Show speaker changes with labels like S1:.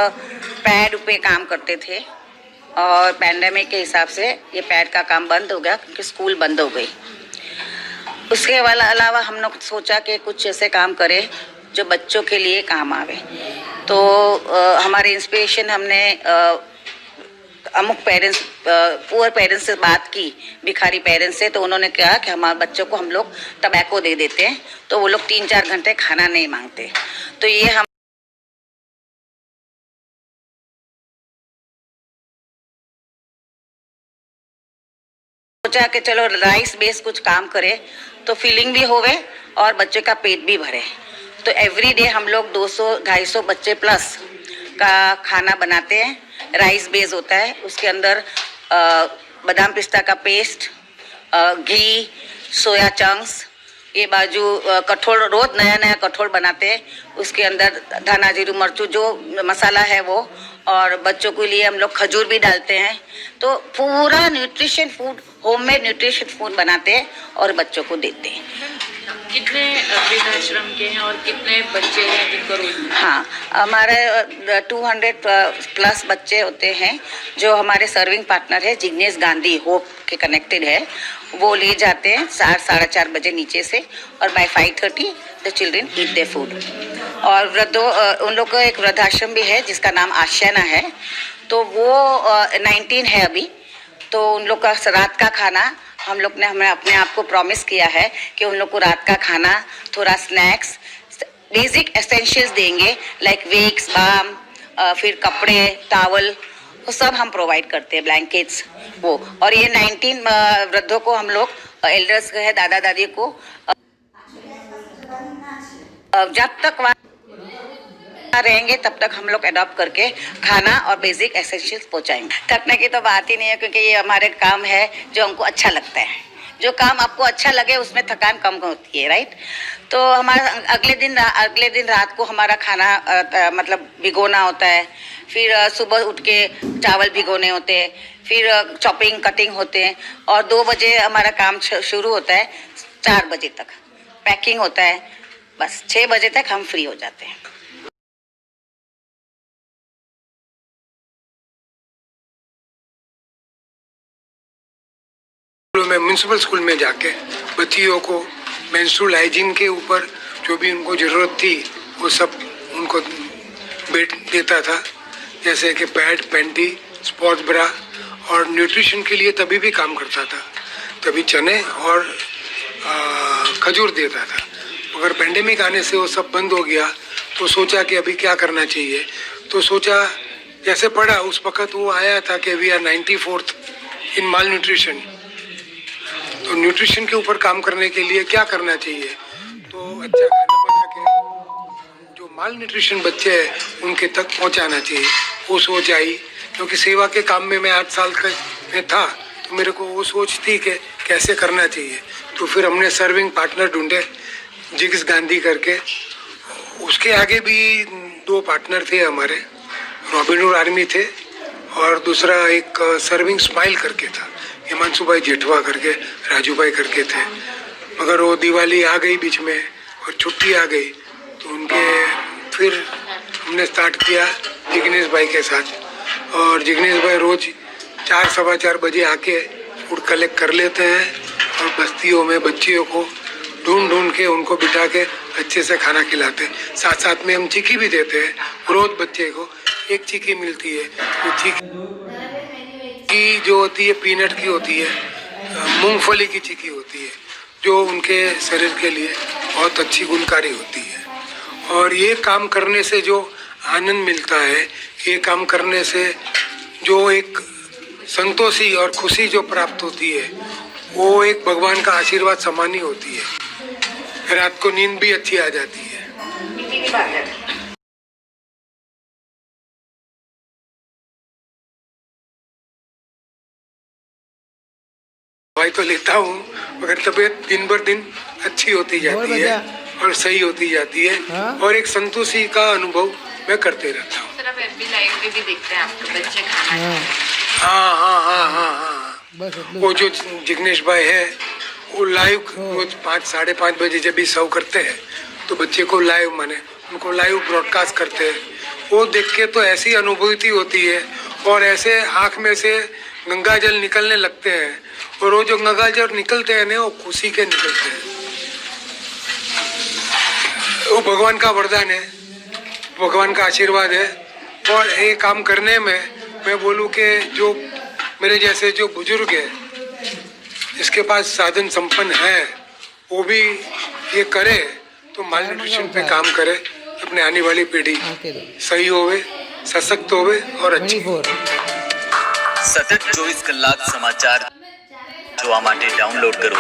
S1: Pad पे काम करते थे और पैंडेमिक के हिसाब से ये पैड का काम बंद हो गया क्योंकि स्कूल बंद हो गई। उसके अलावा हम लोग सोचा कि कुछ ऐसे काम करें जो बच्चों के लिए काम आवे। तो हमारे इंस्पिरेशन हमने अमुक पेरेंट्स पुअर पेरेंट्स से बात की, भिखारी पेरेंट्स से। तो उन्होंने कहा कि हमारे बच्चों को हम लोग टबैको दे देते हैं तो वो लोग 3-4 घंटे खाना नहीं मांगते। तो ये हम सोचा कि चलो राइस बेस कुछ काम करे तो फीलिंग भी होवे और बच्चे का पेट भी भरे। तो एवरी डे हम लोग 200-250 बच्चे प्लस का खाना बनाते हैं। राइस बेस होता है, उसके अंदर बादाम पिस्ता का पेस्ट, घी, सोया चंक्स, ये बाजू कठोल, रोज नया नया कठोल बनाते हैं। उसके अंदर धना जीरू मर्चू जो मसाला है वो, और बच्चों के लिए हम लोग खजूर भी डालते हैं। तो पूरा nutrition food, homemade nutrition food बनाते हैं और बच्चों को देते हैं।
S2: कितने वृद्धाश्रम के हैं और कितने बच्चे हैं जिनको रोज?
S1: हाँ, हमारे 200 प्लस बच्चे होते हैं जो हमारे सर्विंग पार्टनर है जिग्नेश गांधी होप के कनेक्टेड है। वो ले जाते हैं 4-4:30 बजे नीचे से, और by 5:30 the children eat their food. और वृद्धों, उन लोग का एक वृद्धाश्रम भी है जिसका नाम आशियाना है। तो वो 19 है अभी। तो उन लोग का रात का खाना हम लोग ने, हमें अपने आप को प्रॉमिस किया है कि उन लोग को रात का खाना, थोड़ा स्नैक्स, बेसिक एसेंशियल्स देंगे, लाइक विक्स, बाम, फिर कपड़े, टॉवल, वो सब हम प्रोवाइड करते हैं, ब्लैंकेट्स वो। और ये 19 वृद्धों को हम लोग, एल्डर्स है, दादा दादी को, जब तक वहाँ रहेंगे तब तक हम लोग अडॉप्ट करके खाना और बेसिक एसेंशियल्स पहुंचाएंगे। थकने की तो बात ही नहीं है, क्योंकि ये हमारे काम है जो हमको अच्छा लगता है। जो काम आपको अच्छा लगे उसमें थकान कम होती है, राइट। तो हमारा अगले दिन रात को हमारा खाना मतलब भिगोना होता है, फिर सुबह उठ के चावल भिगोने होते हैं, फिर चॉपिंग कटिंग होते हैं, और 2 बजे हमारा काम शुरू होता है, 4 बजे तक पैकिंग होता है। बस 6 बजे तक हम फ्री हो जाते हैं।
S3: में म्यूनसिपल स्कूल में जाके बच्चियों को मेंस्ट्रुअल हाइजीन के ऊपर जो भी उनको ज़रूरत थी वो सब उनको देता था, जैसे कि पैड, पैंटी, स्पोर्ट्स ब्रा, और न्यूट्रिशन के लिए तभी भी काम करता था, तभी चने और खजूर देता था। मगर पेंडेमिक आने से वो सब बंद हो गया। तो सोचा कि अभी क्या करना चाहिए। तो सोचा, जैसे पढ़ा उस वक़्त वो आया था कि we are 94th in malnutrition. तो न्यूट्रिशन के ऊपर काम करने के लिए क्या करना चाहिए, तो अच्छा खाना बना के जो माल न्यूट्रिशन बच्चे हैं उनके तक पहुंचाना चाहिए। वो सोच आई, क्योंकि सेवा के काम में मैं 8 साल का में था, तो मेरे को वो सोच थी कि कैसे करना चाहिए। तो फिर हमने सर्विंग पार्टनर ढूंढे, जिग्स गांधी करके। उसके आगे भी 2 पार्टनर थे हमारे, रॉबिनहुड आर्मी थे, और दूसरा एक सर्विंग स्माइल करके था, हिमांशु भाई जेठवा करके, राजू भाई करके थे। मगर वो दिवाली आ गई बीच में और छुट्टी आ गई, तो उनके फिर हमने स्टार्ट किया जिग्नेश भाई के साथ। और जिग्नेश भाई रोज 4-4:15 बजे आके फूड कलेक्ट कर लेते हैं, और बस्तियों में बच्चियों को ढूंढ के उनको बिठा के अच्छे से खाना खिलाते हैं। साथ साथ में हम चिक्की भी देते हैं। रोज बच्चे को एक चिक्की मिलती है। वो चिक्की जो होती है पीनट की होती है, मूंगफली की चिक्की होती है, जो उनके शरीर के लिए बहुत अच्छी गुणकारी होती है। और ये काम करने से जो आनंद मिलता है, ये काम करने से जो एक संतोषी और खुशी जो प्राप्त होती है, वो एक भगवान का आशीर्वाद समान ही होती है। रात को नींद भी अच्छी आ जाती है। दवाई तो लेता हूँ, मगर तबीयत दिन बर दिन अच्छी होती जाती है और सही होती जाती है। हाँ? और एक संतोषी का अनुभव मैं करते रहता हूँ।
S2: लाइव में भी देखते हैं आपके बच्चे खाना।
S3: हाँ। वो जो जिग्नेश भाई है, वो लाइव रोज 5-5:30 बजे जब भी सर्व करते हैं, तो बच्चे को लाइव, माने उनको लाइव ब्रॉडकास्ट करते हैं। वो देख के तो ऐसी अनुभूति होती है और ऐसे आँख में से गंगा जल निकलने लगते हैं। और वो जो गंगा जल निकलते हैं ना, वो खुशी के निकलते हैं। वो भगवान का वरदान है, भगवान का आशीर्वाद है। और ये काम करने में मैं बोलूँ कि जो मेरे जैसे जो बुजुर्ग है, जिसके पास साधन संपन्न है, वो भी ये करे तो माल न्यूट्रिशन पे काम करे, अपने आने वाली पीढ़ी सही होवे, सशक्त होवे और अच्छी।
S4: સતત 24 કલાક સમાચાર જોવા માટે ડાઉનલોડ કરો